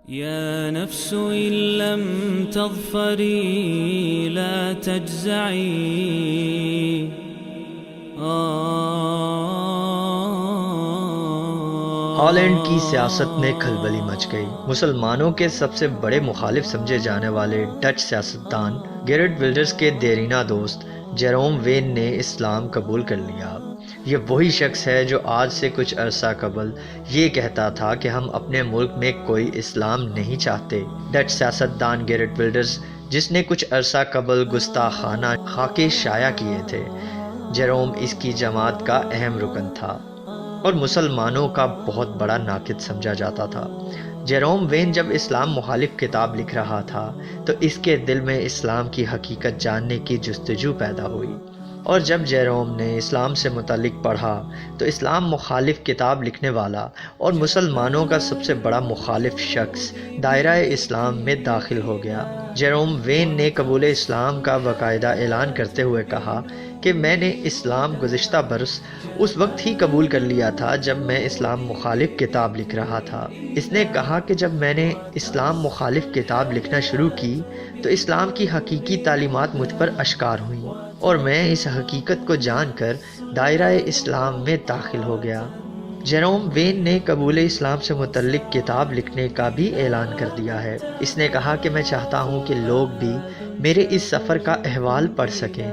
يا نفس إن لم تظفري لا تجزعي ہالینڈ کی سیاست میں کھلبلی مچ گئی۔ مسلمانوں کے سب سے بڑے مخالف سمجھے جانے والے ڈچ سیاستدان گیرٹ ولڈرز کے دیرینہ دوست جیروم وین نے اسلام قبول کر لیا۔ یہ وہی شخص ہے جو آج سے کچھ عرصہ قبل یہ کہتا تھا کہ ہم اپنے ملک میں کوئی اسلام نہیں چاہتے۔ ڈچ سیاستدان گیرٹ ولڈرز، جس نے کچھ عرصہ قبل گستاخانہ خاکے شائع کیے تھے، جیروم اس کی جماعت کا اہم رکن تھا اور مسلمانوں کا بہت بڑا ناقد سمجھا جاتا تھا۔ جیروم وین جب اسلام مخالف کتاب لکھ رہا تھا تو اس کے دل میں اسلام کی حقیقت جاننے کی جستجو پیدا ہوئی، اور جب جیروم نے اسلام سے متعلق پڑھا تو اسلام مخالف کتاب لکھنے والا اور مسلمانوں کا سب سے بڑا مخالف شخص دائرہ اسلام میں داخل ہو گیا۔ جیروم وین نے قبول اسلام کا باقاعدہ اعلان کرتے ہوئے کہا کہ میں نے اسلام گزشتہ برس اس وقت ہی قبول کر لیا تھا جب میں اسلام مخالف کتاب لکھ رہا تھا۔ اس نے کہا کہ جب میں نے اسلام مخالف کتاب لکھنا شروع کی تو اسلام کی حقیقی تعلیمات مجھ پر اشکار ہوئیں اور میں اس حقیقت کو جان کر دائرہ اسلام میں داخل ہو گیا۔ جیروم وین نے قبول اسلام سے متعلق کتاب لکھنے کا بھی اعلان کر دیا ہے۔ اس نے کہا کہ میں چاہتا ہوں کہ لوگ بھی میرے اس سفر کا احوال پڑھ سکیں۔